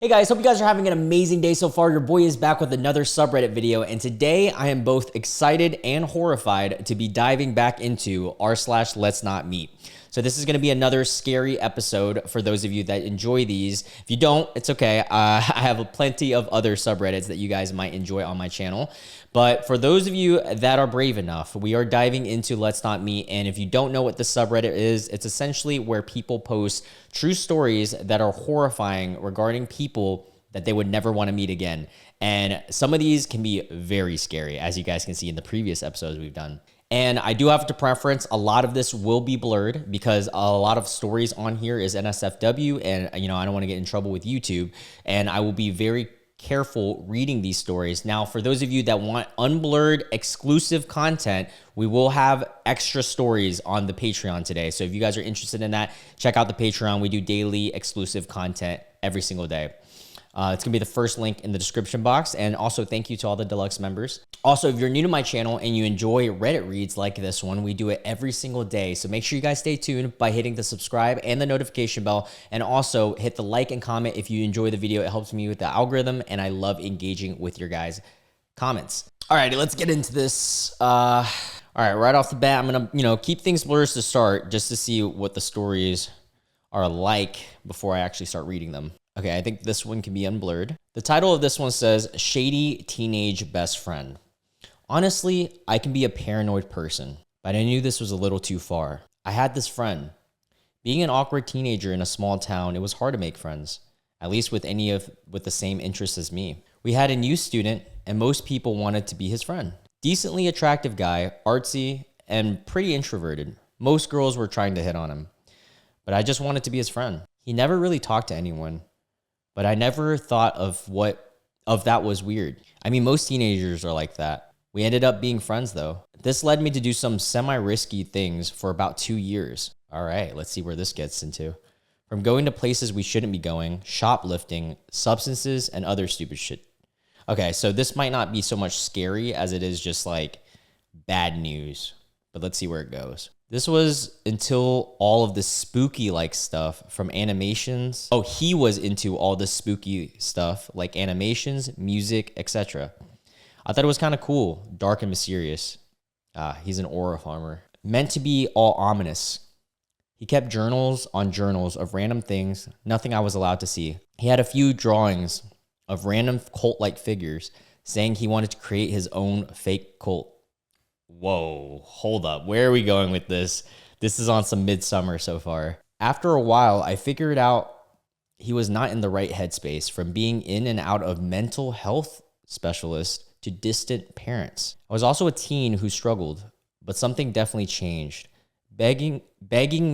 Hey guys, hope you guys are having an amazing day so far. Your boy is back with another subreddit video, and today I am both excited and horrified to be diving back into r/LetsNotMeet. So this is going to be another scary episode for those of you that enjoy these. If you don't, it's okay. I have plenty of other subreddits that you guys might enjoy on my channel. But for those of you that are brave enough, we are diving into Let's Not Meet. And if you don't know what the subreddit is, it's essentially where people post true stories that are horrifying regarding people that they would never want to meet again. And some of these can be very scary, as you guys can see in the previous episodes we've done. And I do have to preference, a lot of this will be blurred because a lot of stories on here is NSFW, and I don't want to get in trouble with YouTube, and I will be very careful reading these stories. Now, for those of you that want unblurred exclusive content, we will have extra stories on the Patreon today. So if you guys are interested in that, check out the Patreon. We do daily exclusive content every single day. It's gonna be the first link in the description box. And also thank you to all the deluxe members. Also, if you're new to my channel and you enjoy Reddit reads like this one, we do it every single day. So make sure you guys stay tuned by hitting the subscribe and the notification bell. And also hit the like and comment if you enjoy the video. It helps me with the algorithm, and I love engaging with your guys' comments. All right, let's get into this. All right, right off the bat, I'm gonna keep things blurred to start just to see what the stories are like before I actually start reading them. Okay, I think this one can be unblurred. The title of this one says, Shady Teenage Best Friend. Honestly, I can be a paranoid person, but I knew this was a little too far. I had this friend. Being an awkward teenager in a small town, it was hard to make friends, at least with with the same interests as me. We had a new student, and most people wanted to be his friend. Decently attractive guy, artsy, and pretty introverted. Most girls were trying to hit on him, but I just wanted to be his friend. He never really talked to anyone, but I never thought of that was weird. I mean, most teenagers are like that. We ended up being friends though. This led me to do some semi-risky things for about 2 years. All right, let's see where this gets into. From going to places we shouldn't be going, shoplifting, substances, and other stupid shit. Okay, so this might not be so much scary as it is just like bad news, but let's see where it goes. This was until all of the spooky like stuff from animations. Oh, he was into all the spooky stuff like animations, music, etc. I thought it was kind of cool, dark and mysterious. He's an aura farmer. Meant to be all ominous. He kept journals on journals of random things, nothing I was allowed to see. He had a few drawings of random cult-like figures, saying he wanted to create his own fake cult. Whoa, hold up. Where are we going with this? This is on some Midsummer so far. After a while, I figured out he was not in the right headspace, from being in and out of mental health specialist to distant parents. I was also a teen who struggled, but something definitely changed. Begging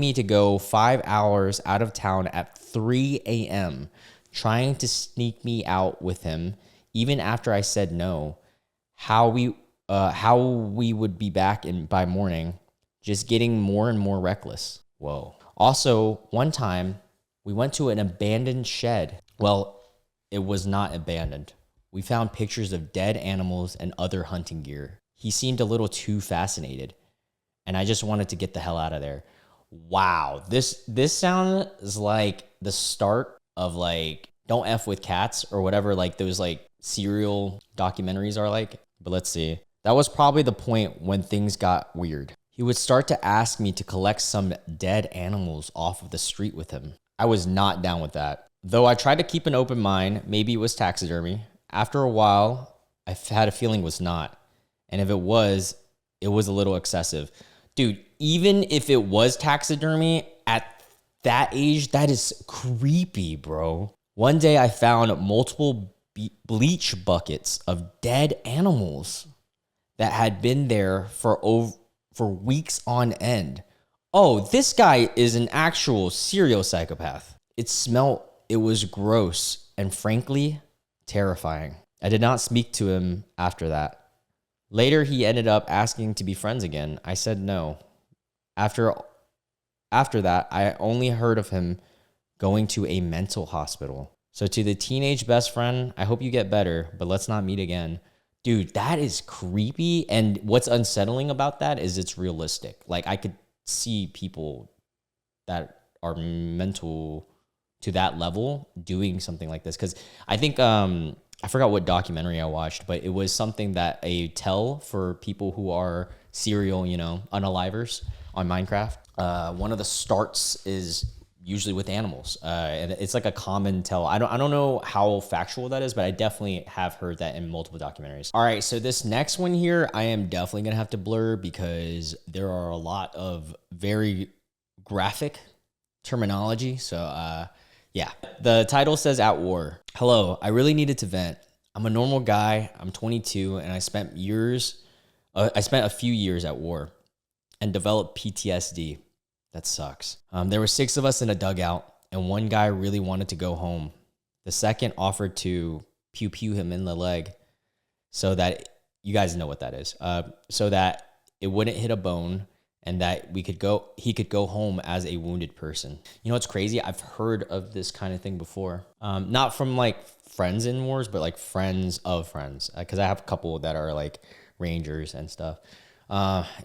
me to go 5 hours out of town at 3 a.m., trying to sneak me out with him, even after I said no. How we would be back by morning, just getting more and more reckless. Whoa. Also, one time, we went to an abandoned shed. Well, it was not abandoned. We found pictures of dead animals and other hunting gear. He seemed a little too fascinated, and I just wanted to get the hell out of there. Wow, this sounds like the start of like Don't F with Cats or whatever like those like serial documentaries are like. But let's see. That was probably the point when things got weird. He would start to ask me to collect some dead animals off of the street with him. I was not down with that. Though I tried to keep an open mind, maybe it was taxidermy. After a while, I had a feeling it was not. And if it was a little excessive. Dude, even if it was taxidermy at that age, that is creepy, bro. One day I found multiple bleach buckets of dead animals that had been there for weeks on end. Oh, this guy is an actual serial psychopath. It was gross and frankly terrifying. I did not speak to him after that. Later, he ended up asking to be friends again. I said no. After that, I only heard of him going to a mental hospital. So to the teenage best friend, I hope you get better, but let's not meet again. Dude, that is creepy. And what's unsettling about that is it's realistic. Like I could see people that are mental to that level doing something like this. Because I think I forgot what documentary I watched, but it was something that a tell for people who are serial, unalivers on Minecraft. One of the starts is usually with animals, and it's like a common tell. I don't know how factual that is, but I definitely have heard that in multiple documentaries. All right, so this next one here, I am definitely gonna have to blur because there are a lot of very graphic terminology. So yeah, the title says "At War." Hello, I really needed to vent. I'm a normal guy. I'm 22, and I spent a few years at war and developed PTSD. That sucks. There were 6 of us in a dugout, and one guy really wanted to go home. The second offered to pew him in the leg so that, you guys know what that is, so that it wouldn't hit a bone and that he could go home as a wounded person. You know what's crazy? I've heard of this kind of thing before. Not from like friends in wars, but like friends of friends. Because I have a couple that are like Rangers and stuff.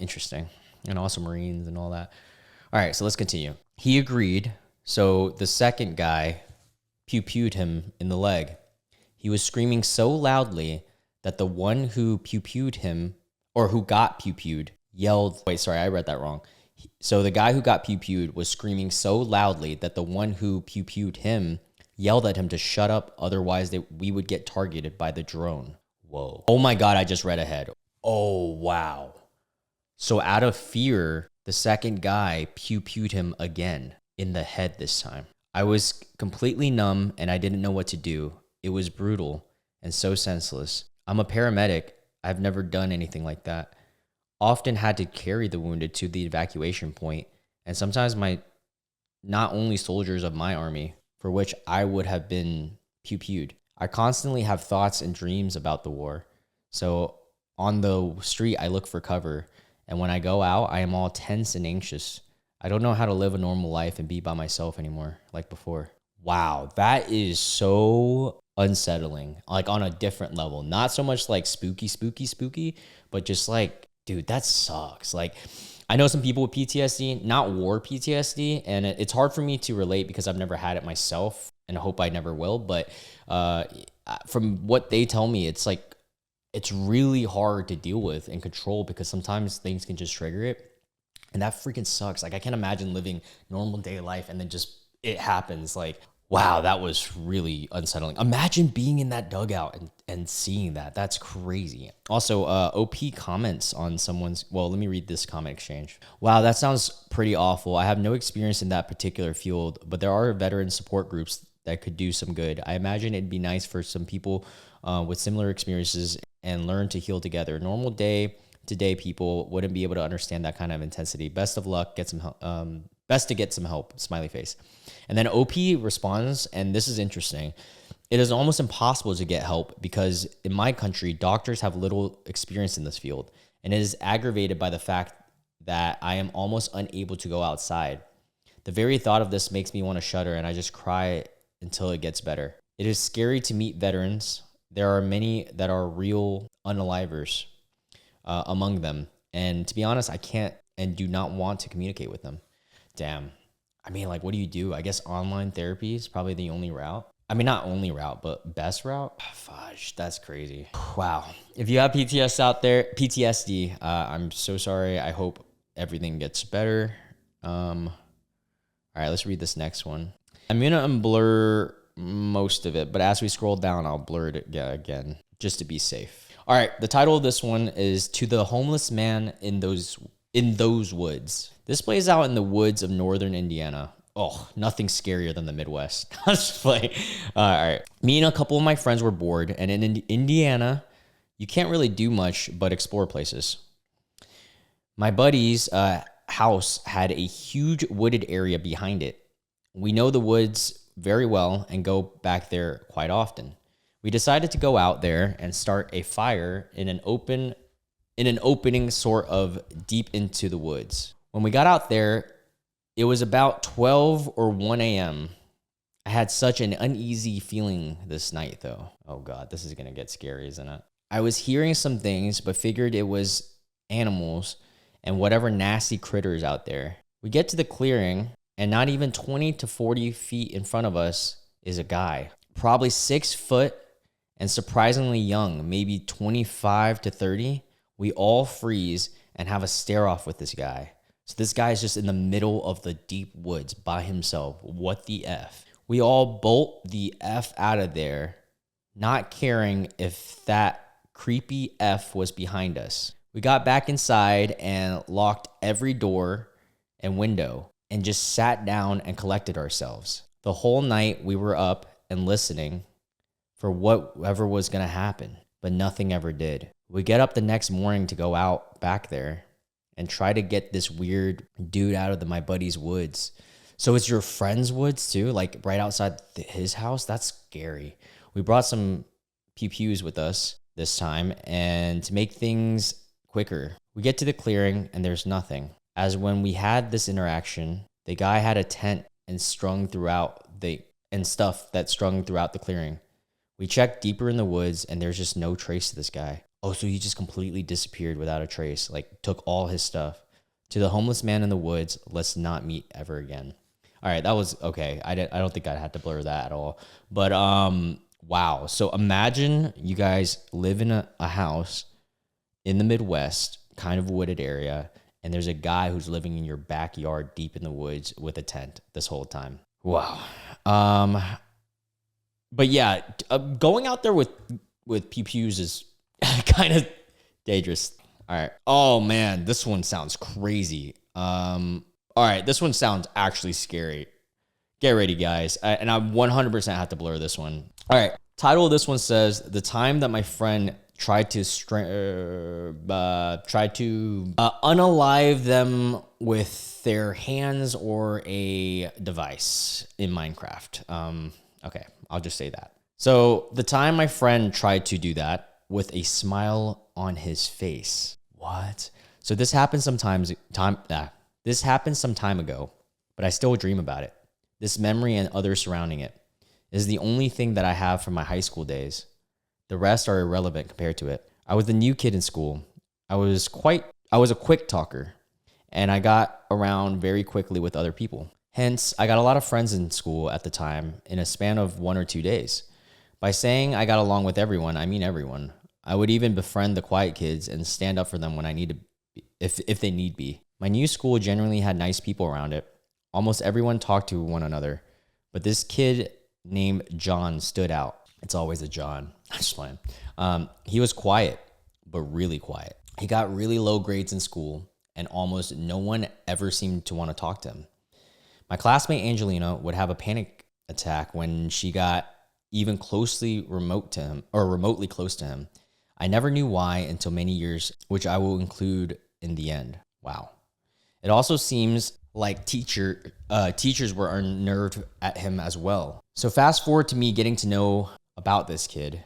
Interesting. And also Marines and all that. All right, so let's continue. He agreed. So the second guy pew-pewed him in the leg. He was screaming so loudly that the one who pew-pewed him, or who got pew-pewed, yelled. Wait, sorry, I read that wrong. So the guy who got pew-pewed was screaming so loudly that the one who pew-pewed him yelled at him to shut up, otherwise we would get targeted by the drone. Whoa. Oh my God, I just read ahead. Oh, wow. So out of fear, the second guy pew-pewed him again in the head this time. I was completely numb and I didn't know what to do. It was brutal and so senseless. I'm a paramedic. I've never done anything like that. Often had to carry the wounded to the evacuation point, and sometimes not only soldiers of my army, for which I would have been pew-pewed. I constantly have thoughts and dreams about the war. So on the street, I look for cover. And when I go out, I am all tense and anxious. I don't know how to live a normal life and be by myself anymore, like before. Wow, that is so unsettling, like on a different level. Not so much like spooky, but just like, dude, that sucks. Like, I know some people with PTSD, not war PTSD, and it's hard for me to relate because I've never had it myself and I hope I never will. But from what they tell me, it's like, it's really hard to deal with and control because sometimes things can just trigger it. And that freaking sucks. Like, I can't imagine living normal day life and then just it happens. Like, wow, that was really unsettling. Imagine being in that dugout and seeing that. That's crazy. Also, OP comments on someone's, well, let me read this comment exchange. Wow, that sounds pretty awful. I have no experience in that particular field, but there are veteran support groups that could do some good. I imagine it'd be nice for some people with similar experiences and learn to heal together. Normal day-to-day people wouldn't be able to understand that kind of intensity. Best of luck. Get some help. Best to get some help. Smiley face. And then OP responds, and this is interesting. It is almost impossible to get help because in my country, doctors have little experience in this field, and it is aggravated by the fact that I am almost unable to go outside. The very thought of this makes me want to shudder, and I just cry until it gets better. It is scary to meet veterans. There are many that are real unalivers among them. And to be honest, I can't and do not want to communicate with them. Damn. I mean, like, what do you do? I guess online therapy is probably the only route. I mean, not only route, but best route. Fudge, that's crazy. Wow. If you have PTSD, I'm so sorry. I hope everything gets better. All right, let's read this next one. I'm going to unblur most of it, but as we scroll down, I'll blur it again just to be safe. All right, the title of this one is "To the Homeless Man in Those Woods." This plays out in the woods of northern Indiana. Oh, nothing scarier than the Midwest. I'll just play. All right. Me and a couple of my friends were bored, and in Indiana, you can't really do much but explore places. My buddy's house had a huge wooded area behind it. We know the woods very well and go back there quite often. We decided to go out there and start a fire in an opening sort of deep into the woods. When we got out there, it was about 12 or 1 a.m. I had such an uneasy feeling this night, though. Oh God, this is gonna get scary, isn't it? I was hearing some things, but figured it was animals and whatever nasty critters out there. We get to the clearing And not even 20 to 40 feet in front of us is a guy, probably 6 foot and surprisingly young, maybe 25 to 30. We all freeze and have a stare off with this guy. So this guy is just in the middle of the deep woods by himself. What the F? We all bolt the F out of there, not caring if that creepy F was behind us. We got back inside and locked every door and window and just sat down and collected ourselves. The whole night we were up and listening for whatever was going to happen, but nothing ever did. We get up the next morning to go out back there and try to get this weird dude out of my buddy's woods. So it's your friend's woods too, like right outside his house? That's scary. We brought some pew-pews with us this time, and to make things quicker, we get to the clearing and there's nothing. As when we had this interaction, the guy had a tent and stuff that strung throughout the clearing. We checked deeper in the woods and there's just no trace to this guy. Oh, so he just completely disappeared without a trace, like took all his stuff. To the homeless man in the woods, let's not meet ever again. All right, that was okay. I don't think I had to blur that at all. But wow. So imagine you guys live in a house in the Midwest, kind of wooded area, and there's a guy who's living in your backyard deep in the woods with a tent this whole time. Wow. But yeah, going out there with pew-pews is kind of dangerous. All right. Oh man, this one sounds crazy. All right, this one sounds actually scary. Get ready, guys. And I 100% have to blur this one. All right. Title of this one says, the time that my friend tried to unalive them with their hands or a device in Minecraft. Okay, I'll just say that. So the time my friend tried to do that with a smile on his face. What? So this happened some time ago, but I still dream about it. This memory and others surrounding it is the only thing that I have from my high school days. The rest are irrelevant compared to it. I was the new kid in school. I was a quick talker, and I got around very quickly with other people. Hence, I got a lot of friends in school at the time in a span of 1 or 2 days. By saying I got along with everyone, I mean everyone. I would even befriend the quiet kids and stand up for them when I need to, if they need be. My new school generally had nice people around it. Almost everyone talked to one another, but this kid named John stood out. It's always a John. I'm just playing. He was quiet, but really quiet. He got really low grades in school, and almost no one ever seemed to want to talk to him. My classmate Angelina would have a panic attack when she got even remotely close to him. I never knew why until many years, which I will include in the end. Wow. It also seems like teachers were unnerved at him as well. So fast forward to me getting to know about this kid.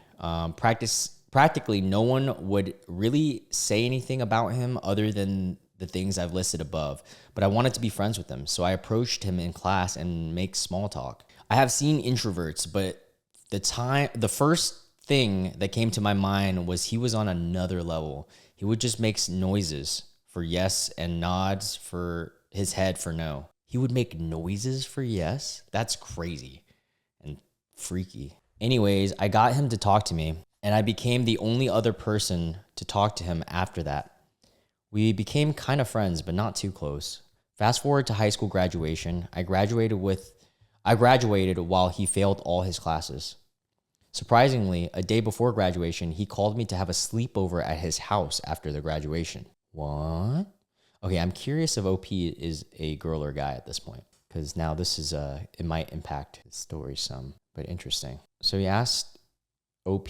Practically no one would really say anything about him other than the things I've listed above, but I wanted to be friends with him. So I approached him in class and make small talk. I have seen introverts, but the first thing that came to my mind was he was on another level. He would just make noises for yes and nods for his head for no. He would make noises for yes? That's crazy and freaky. Anyways, I got him to talk to me, and I became the only other person to talk to him after that. We became kind of friends, but not too close. Fast forward to high school graduation. I graduated while he failed all his classes. Surprisingly, a day before graduation, he called me to have a sleepover at his house after the graduation. What? Okay, I'm curious if OP is a girl or guy at this point, because now this is it might impact his story some, but interesting. So he asked OP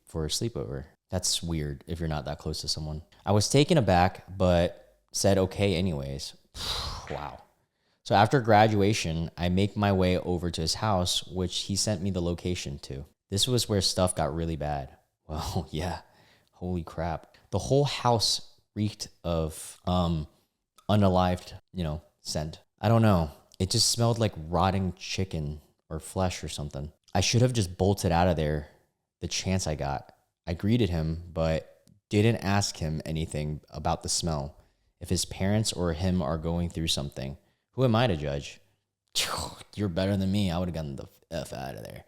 for a sleepover. That's weird if you're not that close to someone. I was taken aback, but said okay anyways. Wow. So after graduation, I make my way over to his house, which he sent me the location to. This was where stuff got really bad. Well, yeah. Holy crap. The whole house reeked of unalived, scent. I don't know. It just smelled like rotting chicken or flesh or something. I should have just bolted out of there the chance I got. I greeted him, but didn't ask him anything about the smell. If his parents or him are going through something, who am I to judge? You're better than me. I would have gotten the F out of there.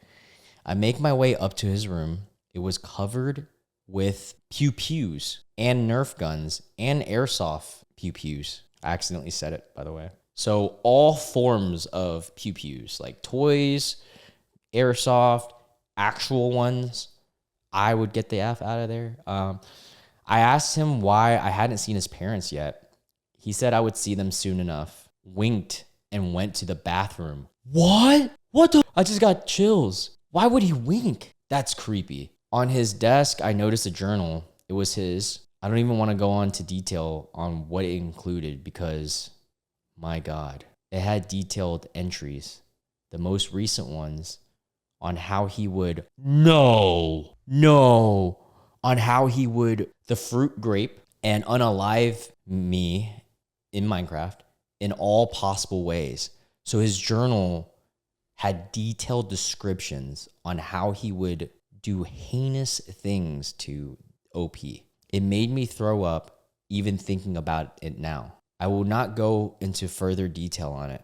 I make my way up to his room. It was covered with pew-pews and Nerf guns and airsoft pew-pews. I accidentally said it, by the way. So all forms of pew-pews, like toys, airsoft, actual ones, I would get the F out of there. I asked him why I hadn't seen his parents yet. He said I would see them soon enough, winked, and went to the bathroom. What? What the? I just got chills. Why would he wink? That's creepy. On his desk, I noticed a journal. It was his. I don't even want to go into detail on what it included because, my God, it had detailed entries. The most recent ones on how he would, on how he would the fruit grape and unalive me in Minecraft in all possible ways. So his journal had detailed descriptions on how he would do heinous things to OP. It made me throw up even thinking about it now. I will not go into further detail on it.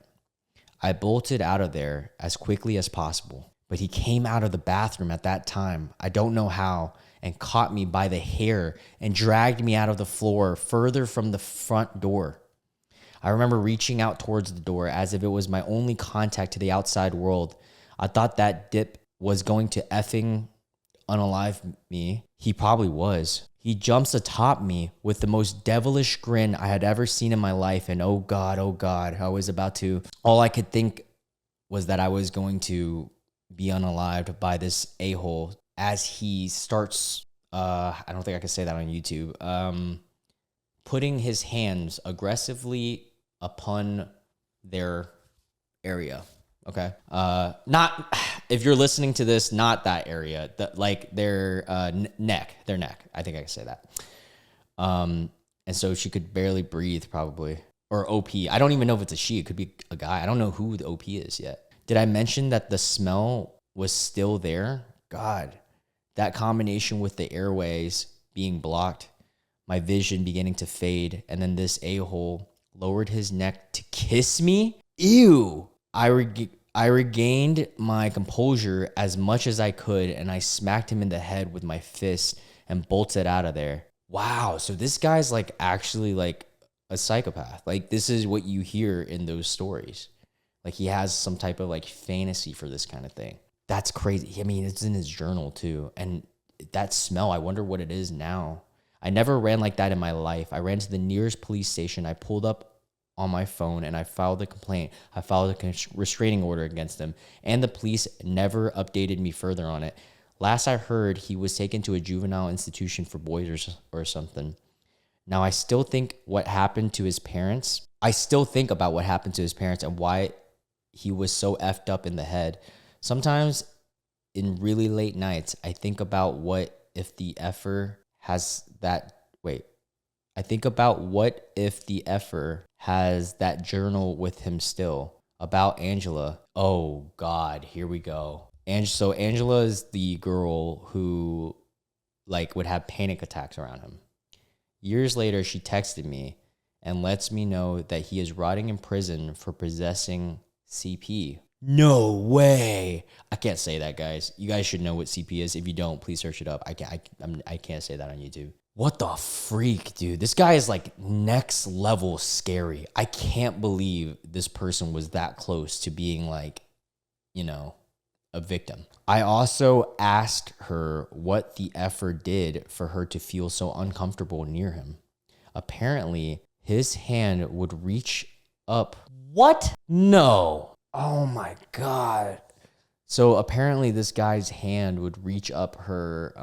I bolted out of there as quickly as possible, but he came out of the bathroom at that time, I don't know how, and caught me by the hair and dragged me out of the floor further from the front door. I remember reaching out towards the door as if it was my only contact to the outside world. I thought that dip was going to effing unalive me. He probably was. He jumps atop me with the most devilish grin I had ever seen in my life. And oh God, I was about to, all I could think was that I was going to be unalived by this a-hole as he starts, I don't think I can say that on YouTube, putting his hands aggressively upon their area. Okay. Not, if you're listening to this, not that area, like their neck. I think I can say that. And so she could barely breathe probably, or OP. I don't even know if it's a she, it could be a guy. I don't know who the OP is yet. Did I mention that the smell was still there? God, that combination with the airways being blocked, my vision beginning to fade, and then this a-hole lowered his neck to kiss me? Ew. I regained my composure as much as I could, and I smacked him in the head with my fist and bolted out of there. Wow, so this guy's like actually like a psychopath. Like this is what you hear in those stories. Like he has some type of like fantasy for this kind of thing. That's crazy. I mean, it's in his journal too. And that smell, I wonder what it is now. I never ran like that in my life. I ran to the nearest police station. I pulled up on my phone and I filed a complaint. I filed a restraining order against him, and the police never updated me further on it. Last I heard, he was taken to a juvenile institution for boys or something. Now, I still think what happened to his parents. I still think about what happened to his parents and why he was so effed up in the head. Sometimes in really late nights, I think about what if the effer has that, I think about what if the effer has that journal with him still about Angela. Oh God, here we go. And so Angela is the girl who like would have panic attacks around him. Years later, she texted me and lets me know that he is rotting in prison for possessing CP. No way. I can't say that, guys. You guys should know what CP is. If you don't, please search it up. I can't say that on YouTube. What the freak, dude? This guy is like next level scary. I can't believe this person was that close to being like, you know, a victim. I also asked her what the effer did for her to feel so uncomfortable near him. Apparently, his hand would reach up. What? No. Oh my God. So apparently this guy's hand would reach up her,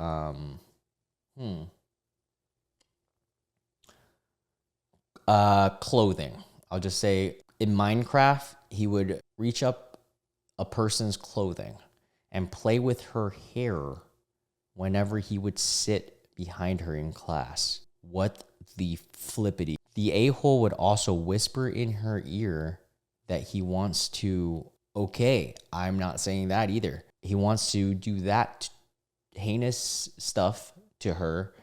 clothing. I'll just say in Minecraft, he would reach up a person's clothing and play with her hair whenever he would sit behind her in class. What the flippity. The a-hole would also whisper in her ear that he wants to, okay, I'm not saying that either. He wants to do that heinous stuff to her,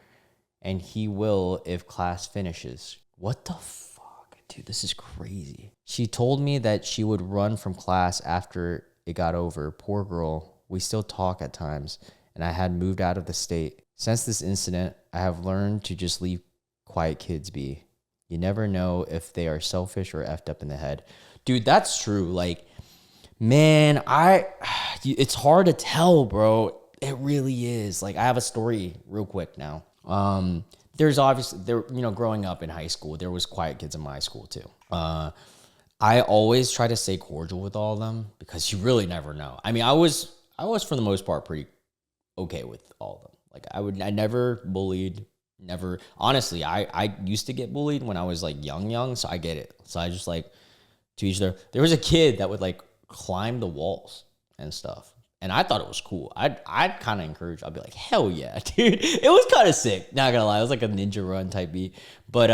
and he will if class finishes. What the fuck, Dude, this is crazy. She told me that she would run from class after it got over. Poor girl. We still talk at times, and I had moved out of the state. Since this incident, I have learned to just leave quiet kids be. You never know if they are selfish or effed up in the head. Dude, that's true. Like, man, it's hard to tell, bro. It really is. Like, I have a story real quick now. There's obviously growing up in high school, there was quiet kids in my school too. I always try to stay cordial with all of them because you really never know. I mean, I was for the most part pretty okay with all of them. Like I never bullied, never. Honestly, I used to get bullied when I was like young, so I get it. So I just like, to each their. There was a kid that would like climb the walls and stuff. And I thought it was cool. I'd kind of encourage. I'd be like, hell yeah, dude. It was kind of sick. Not gonna lie, it was like a ninja run type beat. But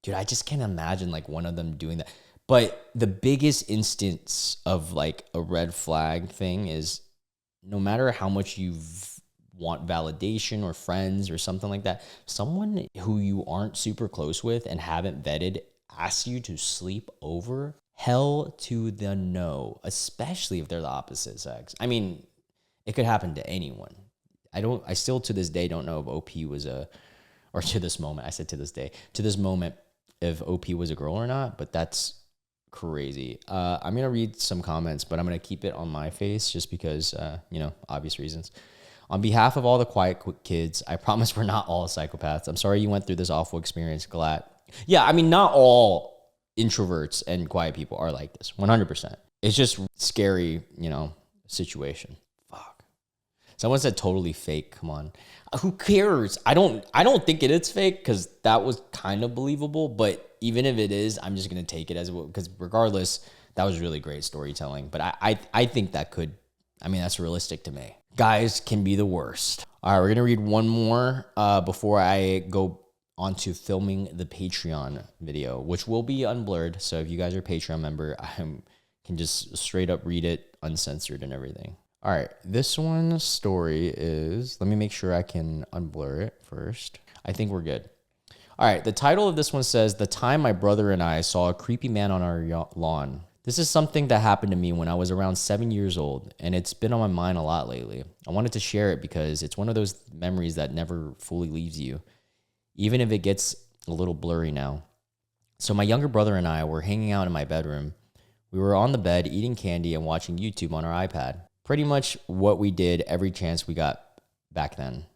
dude, I just can't imagine like one of them doing that. But the biggest instance of like a red flag thing is, no matter how much you want validation or friends or something like that, someone who you aren't super close with and haven't vetted asks you to sleep over. Hell to the no, especially if they're the opposite sex. I mean, it could happen to anyone. I still to this day don't know if OP was or to this moment, I said to this day, to this moment, if OP was a girl or not, but that's crazy. I'm going to read some comments, but I'm going to keep it on my face just because, obvious reasons. On behalf of all the quiet kids, I promise we're not all psychopaths. I'm sorry you went through this awful experience, Glad. Yeah, I mean, not all introverts and quiet people are like this, 100%. It's just scary, situation. Fuck. Someone said totally fake. Come on. Who cares? I don't think it is fake because that was kind of believable. But even if it is, I'm just going to take it as it will, because regardless, that was really great storytelling. But I think that's realistic to me. Guys can be the worst. All right, we're going to read one more before I go onto filming the Patreon video, which will be unblurred. So if you guys are a Patreon member, I can just straight up read it uncensored and everything. All right, this one's story is, let me make sure I can unblur it first. I think we're good. All right, the title of this one says, "The time my brother and I saw a creepy man on our lawn." This is something that happened to me when I was around 7 years old, and it's been on my mind a lot lately. I wanted to share it because it's one of those memories that never fully leaves you, even if it gets a little blurry now. So my younger brother and I were hanging out in my bedroom. We were on the bed eating candy and watching YouTube on our iPad. Pretty much what we did every chance we got back then.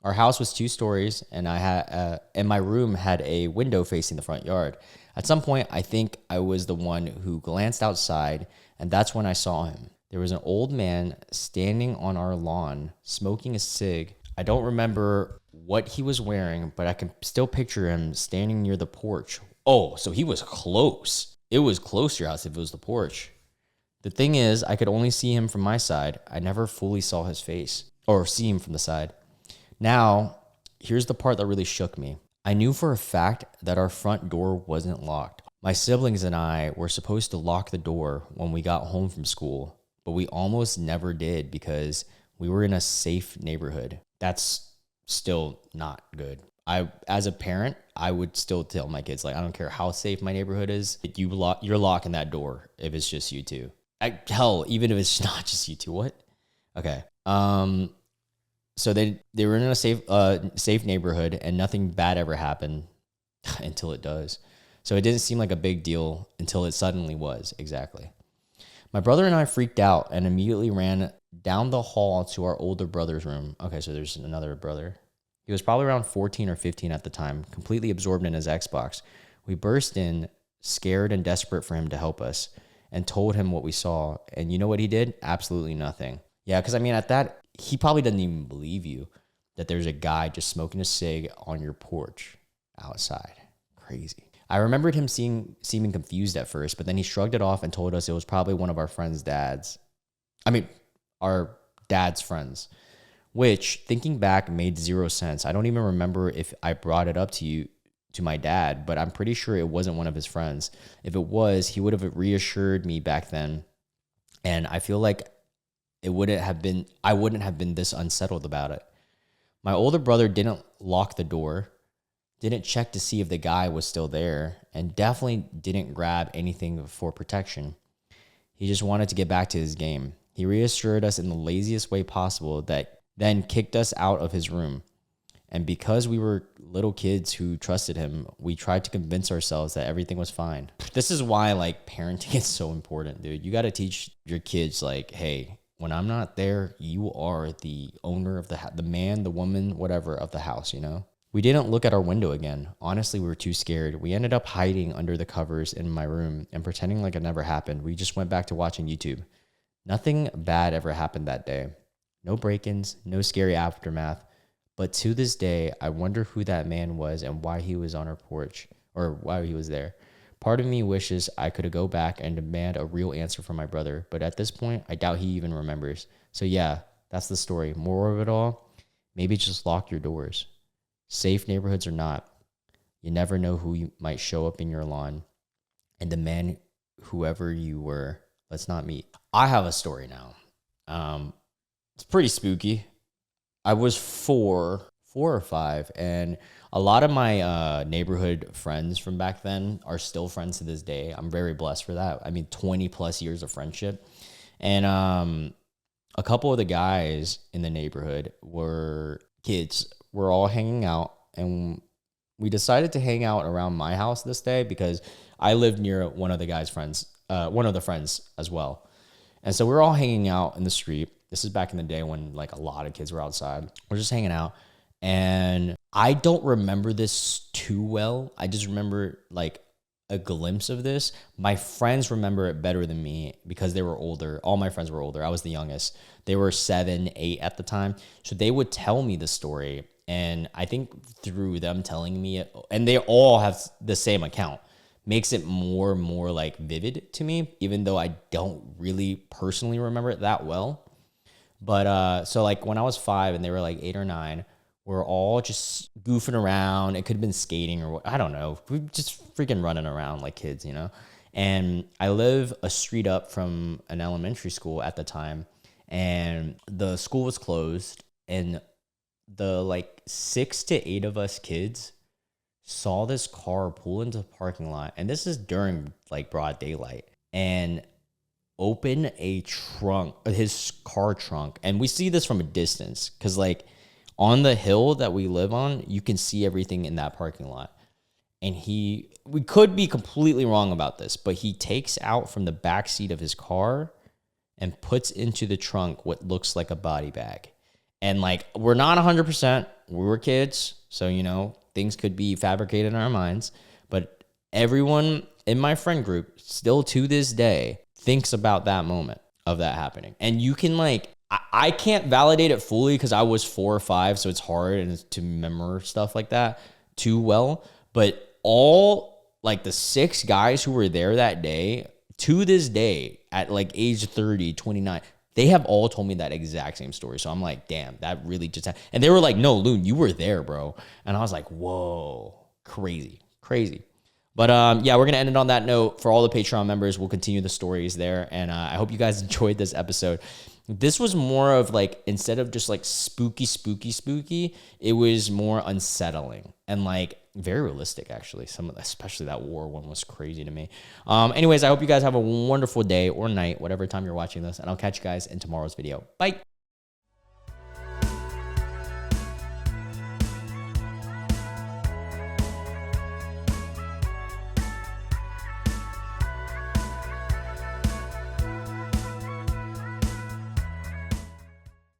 Our house was 2 stories, and and my room had a window facing the front yard. At some point, I think I was the one who glanced outside, and that's when I saw him. There was an old man standing on our lawn, smoking a cig. I don't remember what he was wearing, but I can still picture him standing near the porch. Oh, so he was close. It was close to your house if it was the porch. The thing is, I could only see him from my side. I never fully saw his face, or see him from the side. Now, here's the part that really shook me. I knew for a fact that our front door wasn't locked. My siblings and I were supposed to lock the door when we got home from school, but we almost never did because we were in a safe neighborhood. That's still not good. As a parent, I would still tell my kids, like, I don't care how safe my neighborhood is, you're locking that door if it's just you two. Hell, even if it's not just you two. What? Okay. So they were in a safe neighborhood, and nothing bad ever happened until it does. So it didn't seem like a big deal until it suddenly was. Exactly. My brother and I freaked out and immediately ran down the hall to our older brother's room. Okay, so there's another brother. He was probably around 14 or 15 at the time, completely absorbed in his Xbox. We burst in, scared and desperate for him to help us, and told him what we saw. And you know what he did? Absolutely nothing. Yeah, because I mean, at that, he probably doesn't even believe you that there's a guy just smoking a cig on your porch outside. Crazy. I remembered him seeming confused at first, but then he shrugged it off and told us it was probably one of our friend's dads. Our dad's friends, which, thinking back, made zero sense. I don't even remember if I brought it up to my dad, but I'm pretty sure it wasn't one of his friends. If it was, he would have reassured me back then. And I feel like I wouldn't have been this unsettled about it. My older brother didn't lock the door, didn't check to see if the guy was still there, and definitely didn't grab anything for protection. He just wanted to get back to his game. He reassured us in the laziest way possible, that then kicked us out of his room. And because we were little kids who trusted him, we tried to convince ourselves that everything was fine. This is why like parenting is so important, dude. You got to teach your kids like, hey, when I'm not there, you are the owner of the man, the woman, whatever of the house, you know? We didn't look at our window again. Honestly, we were too scared. We ended up hiding under the covers in my room and pretending like it never happened. We just went back to watching YouTube. Nothing bad ever happened that day. No break-ins, no scary aftermath. But to this day, I wonder who that man was and why he was on our porch, or why he was there. Part of me wishes I could go back and demand a real answer from my brother, but at this point, I doubt he even remembers. So yeah, that's the story. Moral of it all, maybe just lock your doors. Safe neighborhoods or not, you never know who you might show up in your lawn and demand whoever you were. Let's not meet. I have a story now. It's pretty spooky. I was four or five, and a lot of my neighborhood friends from back then are still friends to this day. I'm very blessed for that. I mean, 20 plus years of friendship. And a couple of the guys in the neighborhood were kids. We're all hanging out, and we decided to hang out around my house this day because I lived near one of the guys' friends, one of the friends as well. And so we're all hanging out in the street. This is back in the day when like a lot of kids were outside. We're just hanging out, and I don't remember this too well. I just remember like a glimpse of this. My friends remember it better than me because they were older. All my friends were older. I was the youngest. They were 7, 8 at the time. So they would tell me the story. And I think through them telling me it, and they all have the same account, makes it more and more like vivid to me, even though I don't really personally remember it that well. But so like when I was 5 and they were like 8 or 9, we're all just goofing around. It could have been skating or what, I don't know. We just freaking running around like kids, you know? And I live a street up from an elementary school at the time, and the school was closed, and the like 6 to 8 of us kids saw this car pull into the parking lot. And this is during like broad daylight, and open a trunk, his car trunk. And we see this from a distance because like on the hill that we live on, you can see everything in that parking lot. And we could be completely wrong about this, but he takes out from the back seat of his car and puts into the trunk what looks like a body bag. And like, we're not 100%, we were kids, so, you know, things could be fabricated in our minds, but everyone in my friend group still to this day thinks about that moment of that happening. And you can like, I can't validate it fully because I was 4 or 5, so it's hard and to remember stuff like that too well. But all like the 6 guys who were there that day, to this day, at like age 30, 29, they have all told me that exact same story. So I'm like, damn, that really just happened. And they were like, no, Loon, you were there, bro. And I was like, whoa, crazy. But yeah, we're going to end it on that note. For all the Patreon members, we'll continue the stories there. And I hope you guys enjoyed this episode. This was more of like, instead of just like spooky, it was more unsettling and like very realistic, actually. Especially that war one was crazy to me. Anyways, I hope you guys have a wonderful day or night, whatever time you're watching this, and I'll catch you guys in tomorrow's video. Bye.